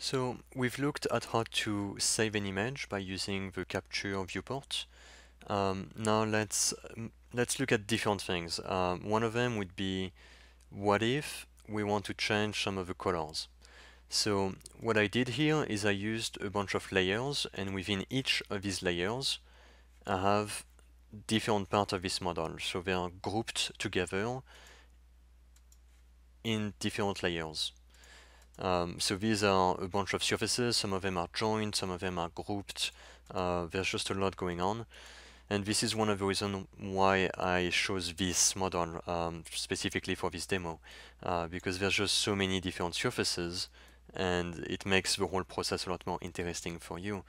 So we've looked at how to save an image by using the capture viewport. Now let's look at different things. One of them would be, what if we want to change some of the colors? So what I did here is I used a bunch of layers, and within each of these layers I have different parts of this model. So they are grouped together in different layers. So these are a bunch of surfaces, some of them are joined, some of them are grouped. There's just a lot going on. And this is one of the reasons why I chose this model specifically for this demo, because there's just so many different surfaces, and it makes the whole process a lot more interesting for you.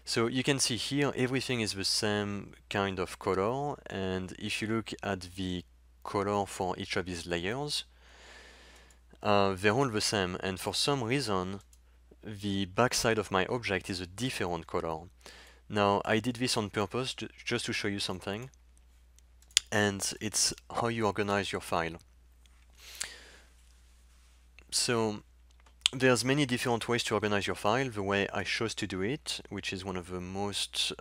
So you can see here everything is the same kind of color, and if you look at the color for each of these layers, they're all the same, and for some reason the backside of my object is a different color. Now I did this on purpose just to show you something, and it's how you organize your file. So there's many different ways to organize your file. The way I chose to do it, which is one of the most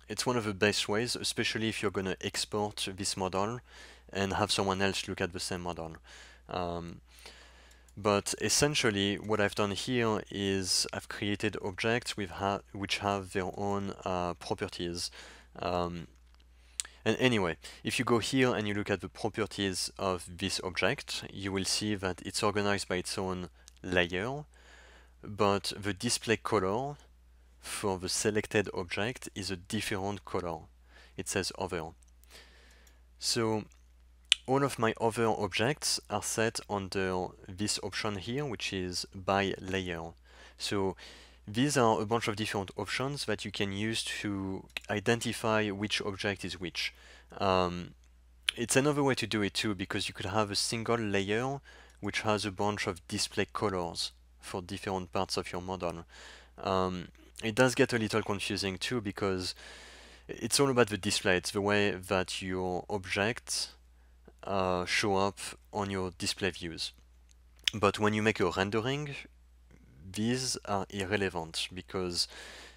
it's one of the best ways, especially if you're going to export this model and have someone else look at the same model. But essentially what I've done here is I've created objects which have their own properties. And anyway, if you go here and you look at the properties of this object, you will see that it's organized by its own layer, but the display color for the selected object is a different color. It says other. So all of my other objects are set under this option here, which is by layer. So these are a bunch of different options that you can use to identify which object is which. It's another way to do it too, because you could have a single layer which has a bunch of display colors for different parts of your model. It does get a little confusing too, because it's all about the display. It's the way that your objects show up on your display views. But when you make a rendering, these are irrelevant, because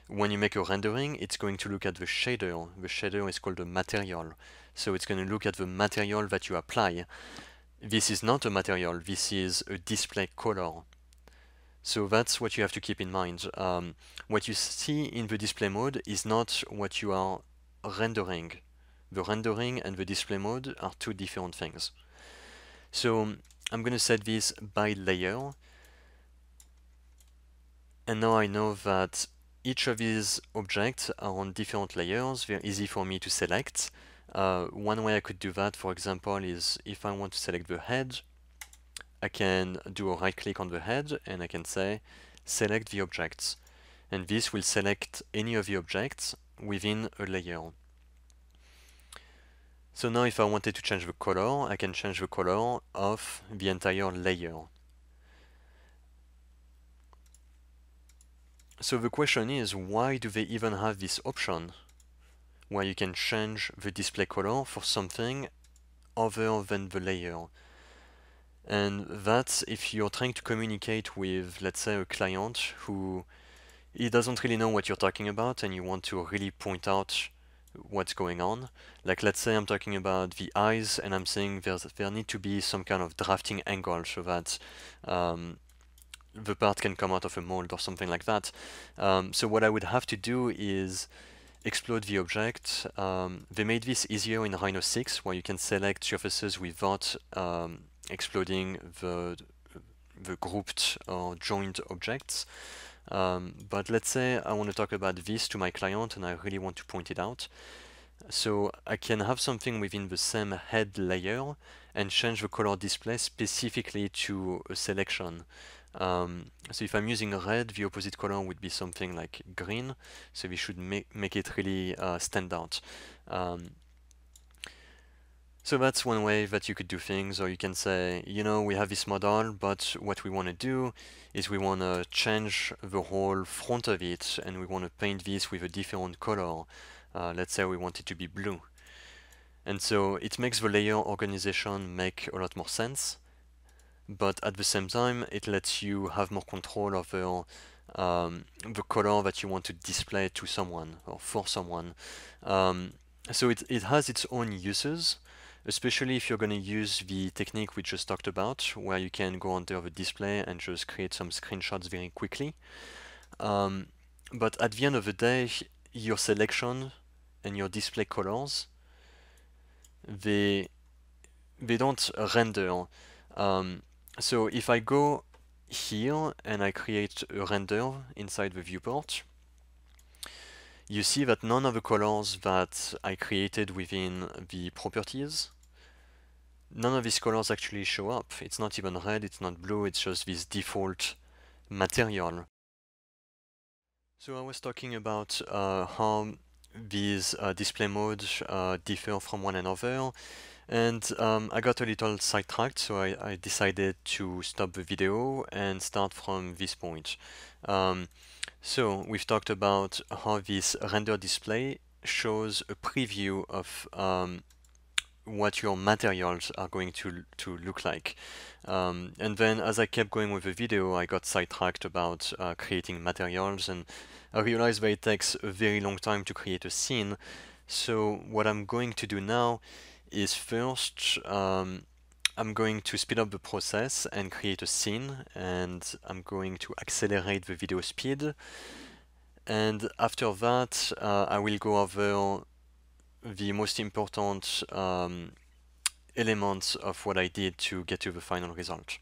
when you make a rendering, it's going to look at the shader. The shader is called a material. So it's going to look at the material that you apply. This is not a material, this is a display color. So that's what you have to keep in mind. What you see in the display mode is not what you are rendering. The rendering and the display mode are two different things. So I'm going to set this by layer. And now I know that each of these objects are on different layers. They're easy for me to select. One way I could do that, for example, is if I want to select the head, I can do a right click on the head and I can say select the objects, and this will select any of the objects within a layer. So now if I wanted to change the color, I can change the color of the entire layer. So the question is, why do they even have this option where you can change the display color for something other than the layer? And that's if you're trying to communicate with, let's say, a client who he doesn't really know what you're talking about and you want to really point out what's going on. Like, let's say I'm talking about the eyes and I'm saying there need to be some kind of drafting angle so that the part can come out of a mold or something like that. So what I would have to do is explode the object. They made this easier in Rhino 6, where you can select surfaces without exploding the grouped or joined objects. But let's say I want to talk about this to my client and I really want to point it out. So I can have something within the same head layer and change the color display specifically to a selection. So if I'm using red, the opposite color would be something like green. So we should make it really stand out. So that's one way that you could do things, or you can say, you know, we have this model, but what we want to do is we want to change the whole front of it, and we want to paint this with a different color. Let's say we want it to be blue. And so it makes the layer organization make a lot more sense. but at the same time it lets you have more control over the color that you want to display to someone or for someone. So it has its own uses, especially if you're going to use the technique we just talked about, where you can go under the display and just create some screenshots very quickly. But at the end of the day, your selection and your display colors, they don't render. So if I go here and I create a render inside the viewport, you see that none of the colors that I created within the properties, none of these colors actually show up. It's not even red, it's not blue, it's just this default material. So I was talking about how these display modes differ from one another, and I got a little sidetracked, so I decided to stop the video and start from this point. So we've talked about how this render display shows a preview of what your materials are going to look like. And then as I kept going with the video, I got sidetracked about creating materials, and I realized that it takes a very long time to create a scene. So what I'm going to do now is first I'm going to speed up the process and create a scene, and I'm going to accelerate the video speed. And after that, I will go over the most important elements of what I did to get to the final result.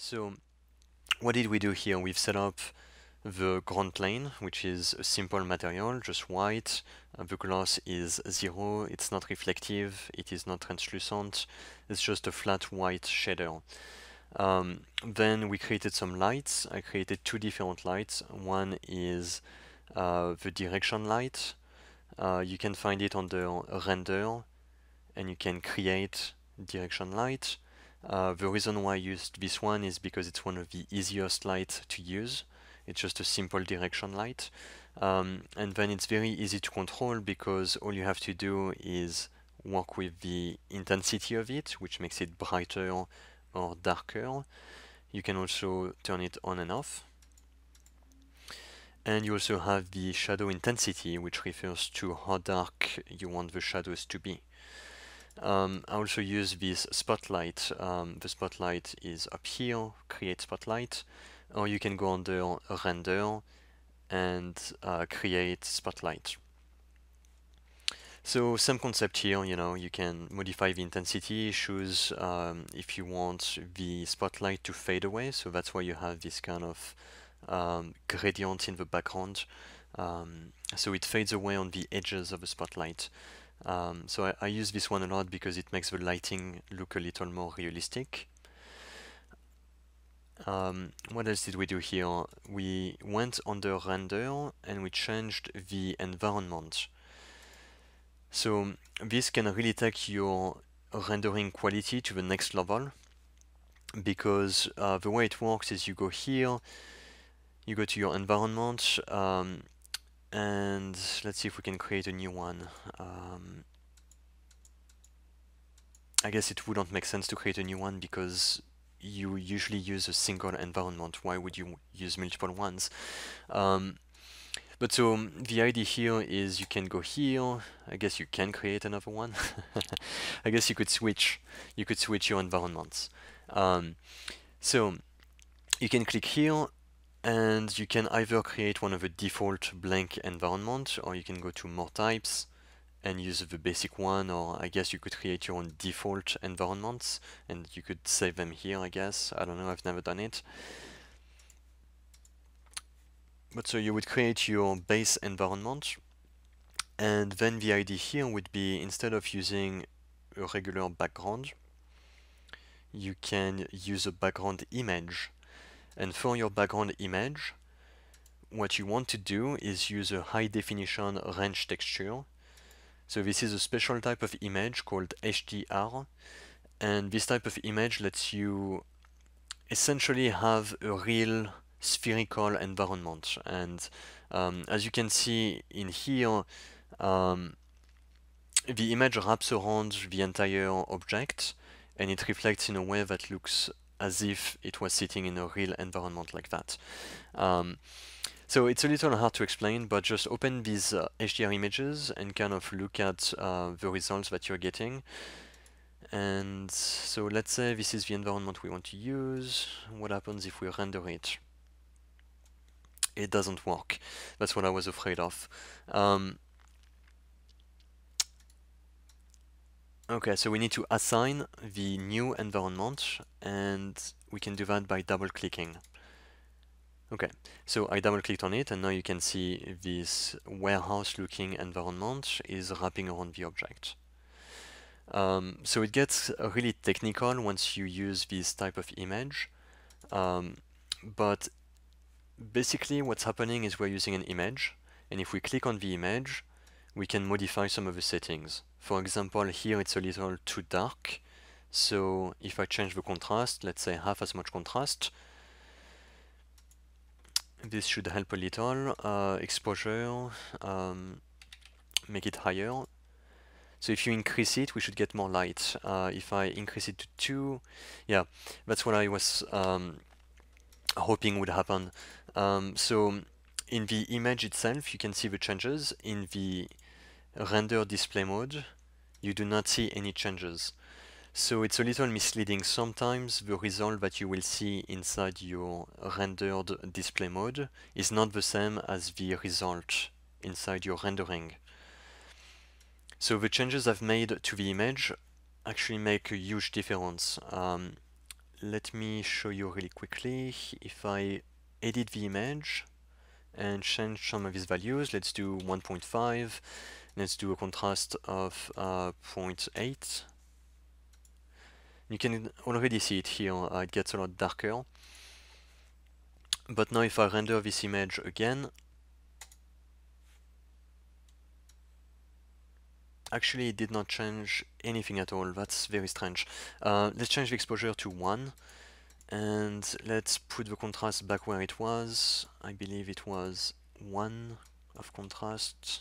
So what did we do here? We've set up the ground plane, which is a simple material, just white. The gloss is 0, it's not reflective, it is not translucent, it's just a flat white shader. Then we created some lights. I created two different lights. One is the direction light. You can find it under render, and you can create direction light. The reason why I used this one is because it's one of the easiest lights to use. It's just a simple direction light. And then it's very easy to control because all you have to do is work with the intensity of it, which makes it brighter or darker. You can also turn it on and off. And you also have the shadow intensity, which refers to how dark you want the shadows to be. I also use this spotlight. The spotlight is up here, create spotlight, or you can go under render and create spotlight. So same concept here, you can modify the intensity, choose if you want the spotlight to fade away, so that's why you have this kind of gradient in the background. So it fades away on the edges of the spotlight. So I use this one a lot because it makes the lighting look a little more realistic. What else did we do here? We went under render and we changed the environment. So this can really take your rendering quality to the next level because the way it works is you go here, you go to your environment, and let's see if we can create a new one. I guess it wouldn't make sense to create a new one because you usually use a single environment. Why would you use multiple ones? But so the idea here is you can go here. I guess you can create another one. I guess you could switch your environments. So you can click here and you can either create one of the default blank environment, or you can go to more types and use the basic one, or I guess you could create your own default environments and you could save them here, I guess. I don't know, I've never done it. But so you would create your base environment, and then the idea here would be, instead of using a regular background, you can use a background image. And for your background image, what you want to do is use a high definition range texture. So this is a special type of image called HDR, and this type of image lets you essentially have a real spherical environment. And as you can see in here, the image wraps around the entire object and it reflects in a way that looks as if it was sitting in a real environment like that. So it's a little hard to explain, but just open these HDR images and kind of look at the results that you're getting. And so let's say this is the environment we want to use. What happens if we render it? It doesn't work. That's what I was afraid of. Okay, so we need to assign the new environment, and we can do that by double-clicking. Okay, so I double-clicked on it, and now you can see this warehouse-looking environment is wrapping around the object. So it gets really technical once you use this type of image, but basically what's happening is we're using an image, and if we click on the image, we can modify some of the settings. For example, here it's a little too dark, so if I change the contrast, let's say half as much contrast, this should help a little. Exposure, make it higher. So if you increase it, we should get more light. If I increase it to 2, yeah, that's what I was hoping would happen. So in the image itself, you can see the changes. In the render display mode, you do not see any changes. So it's a little misleading. Sometimes the result that you will see inside your rendered display mode is not the same as the result inside your rendering. So the changes I've made to the image actually make a huge difference. Let me show you really quickly. If I edit the image and change some of these values, let's do 1.5, let's do a contrast of 0.8. You can already see it here, it gets a lot darker. But now if I render this image again, actually it did not change anything at all. That's very strange. Let's change the exposure to 1, and let's put the contrast back where it was. I believe it was 1 of contrast.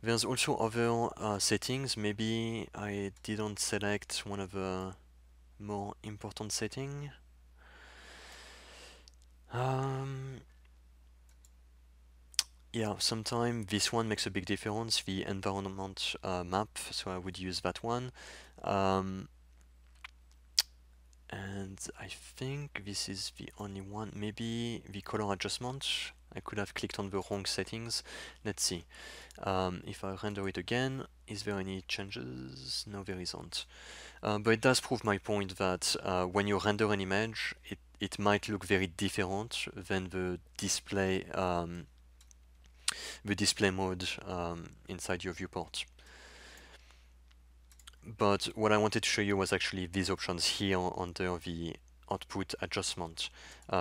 There's also other settings. Maybe I didn't select one of the more important settings. Yeah, sometimes this one makes a big difference, the environment map, so I would use that one. And I think this is the only one. Maybe the color adjustment. I could have clicked on the wrong settings. Let's see. If I render it again, is there any changes? No, there isn't. But it does prove my point that when you render an image, it might look very different than the display mode inside your viewport. But what I wanted to show you was actually these options here under the output adjustment.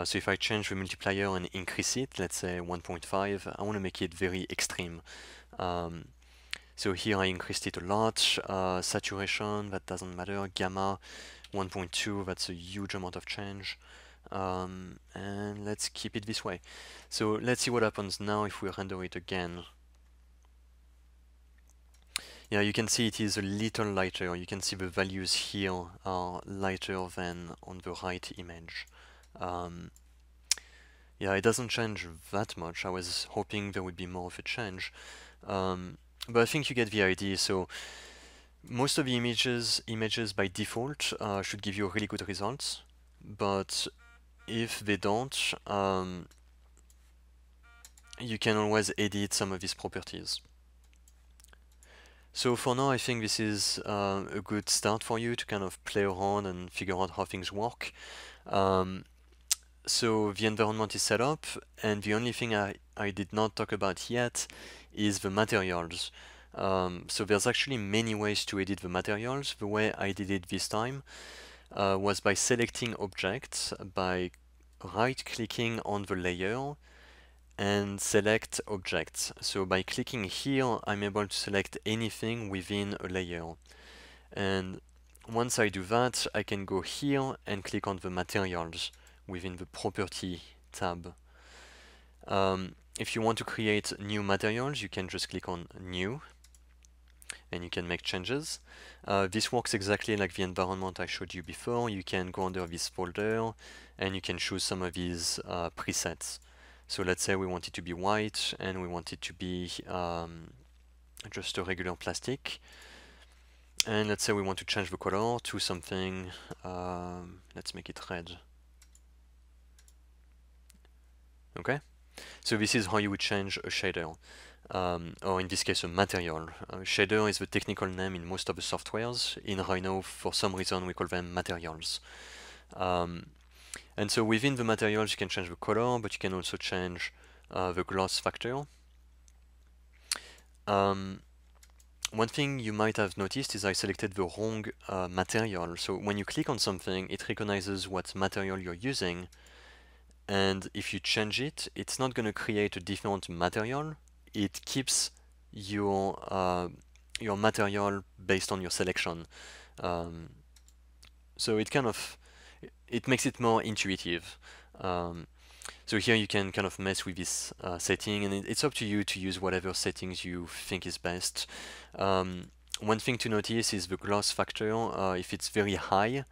So if I change the multiplier and increase it, let's say 1.5, I want to make it very extreme. So here I increased it a lot. Saturation, that doesn't matter. Gamma 1.2, that's a huge amount of change. And let's keep it this way. So let's see what happens now if we render it again. Yeah, you can see it is a little lighter. You can see the values here are lighter than on the right image. Yeah, it doesn't change that much. I was hoping there would be more of a change. But I think you get the idea. So most of the images by default should give you really good results. But if they don't, you can always edit some of these properties. So for now, I think this is a good start for you to kind of play around and figure out how things work. So the environment is set up, and the only thing I did not talk about yet is the materials. So there's actually many ways to edit the materials. The way I did it this time was by selecting objects, by right-clicking on the layer, and select objects. So by clicking here, I'm able to select anything within a layer. And once I do that, I can go here and click on the materials within the property tab. If you want to create new materials, you can just click on new and you can make changes. This works exactly like the environment I showed you before. You can go under this folder and you can choose some of these presets. So let's say we want it to be white and we want it to be just a regular plastic. And let's say we want to change the color to something, let's make it red. Okay? So this is how you would change a shader, or in this case a material. Shader is the technical name in most of the softwares. In Rhino, for some reason, we call them materials. And so within the materials, you can change the color, but you can also change the gloss factor. One thing you might have noticed is I selected the wrong material. So when you click on something, it recognizes what material you're using. And if you change it, it's not going to create a different material. It keeps your material based on your selection. So it makes it more intuitive. So here you can kind of mess with this setting, and it's up to you to use whatever settings you think is best. One thing to notice is the gloss factor. If it's very high,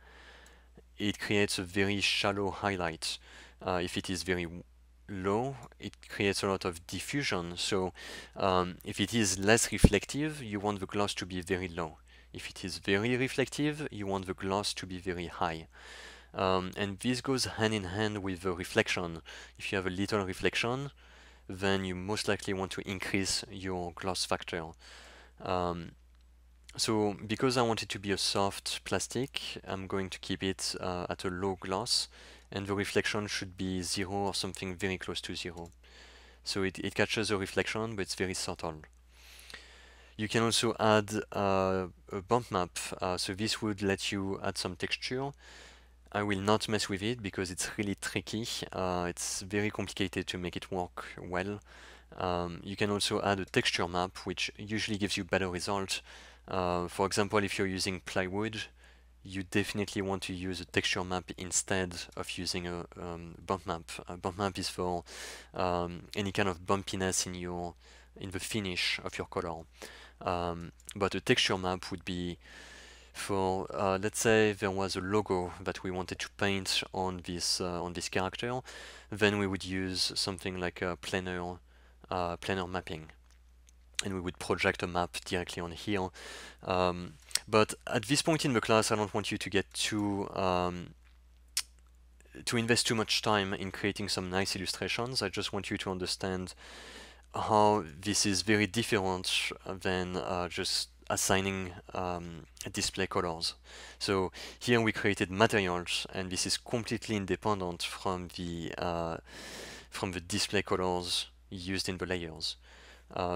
it creates a very shallow highlight. If it is very low, it creates a lot of diffusion. So if it is less reflective, you want the gloss to be very low. If it is very reflective, you want the gloss to be very high. And this goes hand in hand with the reflection. If you have a little reflection, then you most likely want to increase your gloss factor. So because I want it to be a soft plastic, I'm going to keep it at a low gloss, and the reflection should be 0 or something very close to 0. So it catches a reflection, but it's very subtle. You can also add a bump map, so this would let you add some texture. I will not mess with it because it's really tricky. It's very complicated to make it work well. You can also add a texture map, which usually gives you better results. For example, if you're using plywood, you definitely want to use a texture map instead of using a bump map. A bump map is for any kind of bumpiness in the finish of your color. But a texture map would be for let's say there was a logo that we wanted to paint on this character, then we would use something like a planar mapping, and we would project a map directly on here. But at this point in the class, I don't want you to get to invest too much time in creating some nice illustrations. I just want you to understand how this is very different than just assigning display colors. So here we created materials, and this is completely independent from the display colors used in the layers.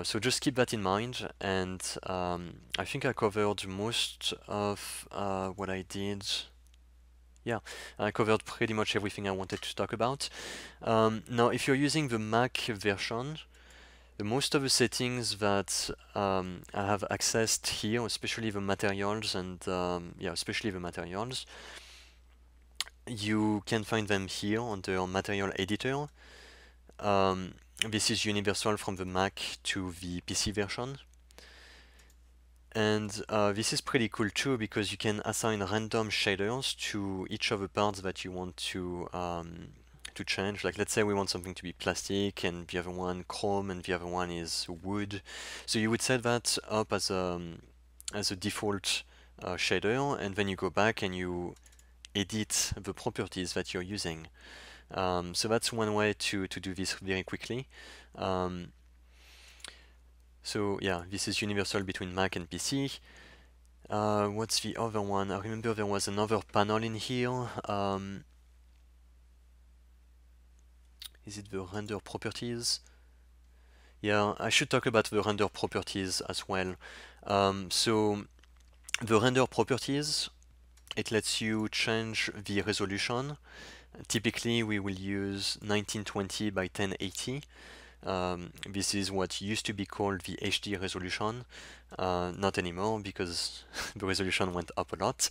So just keep that in mind, and I think I covered most of what I did. Yeah, I covered pretty much everything I wanted to talk about. Now, if you're using the Mac version, most of the settings that I have accessed here, especially the materials, and especially the materials, you can find them here under Material Editor. This is universal from the Mac to the PC version. And this is pretty cool too, because you can assign random shaders to each of the parts that you want to change. Like, let's say we want something to be plastic, and the other one chrome, and the other one is wood. So you would set that up as a default shader, and then you go back and you edit the properties that you're using. So that's one way to do this very quickly. So yeah, this is universal between Mac and PC. What's the other one? I remember there was another panel in here. Is it the render properties? Yeah, I should talk about the render properties as well. So the render properties, it lets you change the resolution. Typically, we will use 1920 by 1080. This is what used to be called the HD resolution, not anymore, because the resolution went up a lot,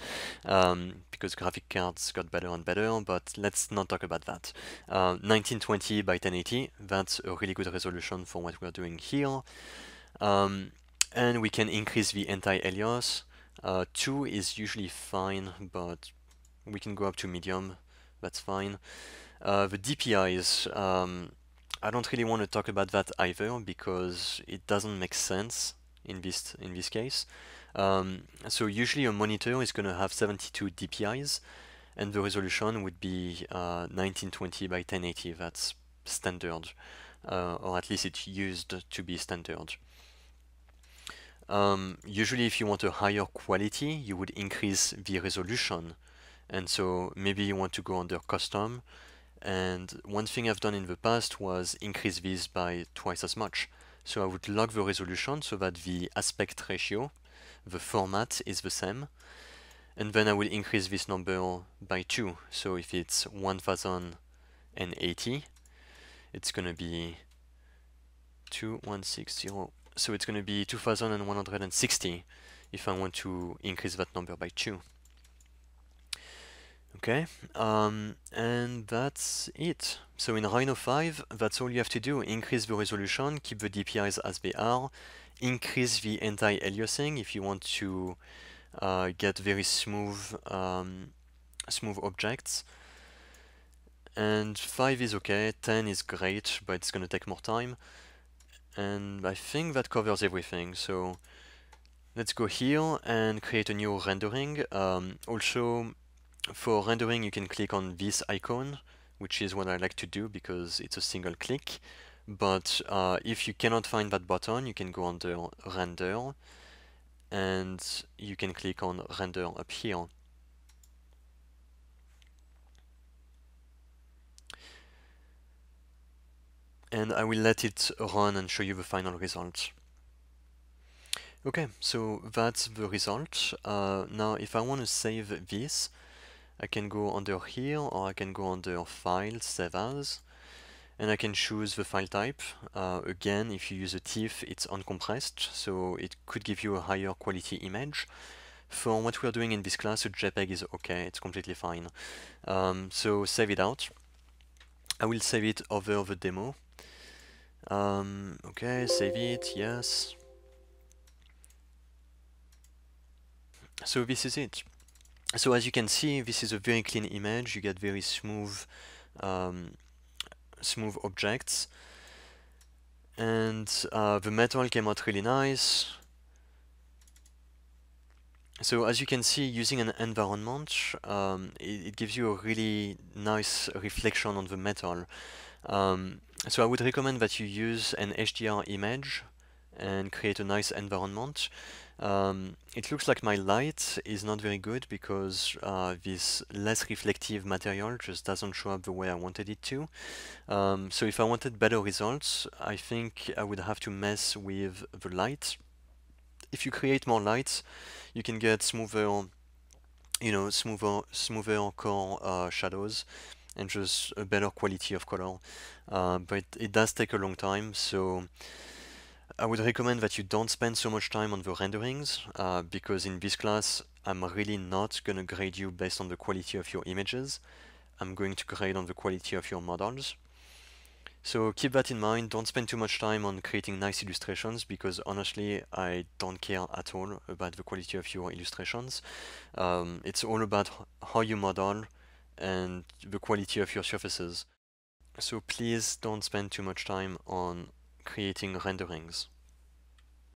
because graphic cards got better and better, but let's not talk about that. 1920 by 1080, that's a really good resolution for what we're doing here. And we can increase the anti-alias. 2 is usually fine, but we can go up to medium, that's fine. The DPIs, I don't really want to talk about that either, because it doesn't make sense in this case. So usually a monitor is going to have 72 DPIs, and the resolution would be 1920 by 1080. That's standard, or at least it used to be standard. Usually if you want a higher quality, you would increase the resolution, and so maybe you want to go under custom. And one thing I've done in the past was increase this by twice as much. So I would lock the resolution so that the aspect ratio, the format, is the same. And then I will increase this number by 2. So if it's 1080, it's going to be 2160. So it's going to be 2160 if I want to increase that number by 2. Okay, and that's it. So in Rhino 5, that's all you have to do. Increase the resolution, keep the DPIs as they are, increase the anti-aliasing if you want to get very smooth objects. And 5 is okay, 10 is great, but it's going to take more time. And I think that covers everything. So let's go here and create a new rendering. Also, for rendering, you can click on this icon, which is what I like to do because it's a single click. But if you cannot find that button, you can go under Render, and you can click on Render up here. And I will let it run and show you the final result. Okay, so that's the result. Now, if I want to save this, I can go under here, or I can go under File, Save As, and I can choose the file type. Again, if you use a TIFF, it's uncompressed, so it could give you a higher quality image. For what we're doing in this class, a JPEG is okay, it's completely fine. So save it out. I will save it over the demo. Okay, save it, yes. So this is it. So as you can see, this is a very clean image. You get very smooth objects, and the metal came out really nice. So as you can see, using an environment, it gives you a really nice reflection on the metal. So I would recommend that you use an HDR image and create a nice environment. It looks like my light is not very good because this less reflective material just doesn't show up the way I wanted it to. So if I wanted better results, I think I would have to mess with the light. If you create more lights, you can get smoother, smoother core shadows and just a better quality of color. But it does take a long time, so I would recommend that you don't spend so much time on the renderings, because in this class, I'm really not going to grade you based on the quality of your images. I'm going to grade on the quality of your models. So keep that in mind, don't spend too much time on creating nice illustrations, because honestly, I don't care at all about the quality of your illustrations. It's all about how you model and the quality of your surfaces. So please don't spend too much time on creating renderings.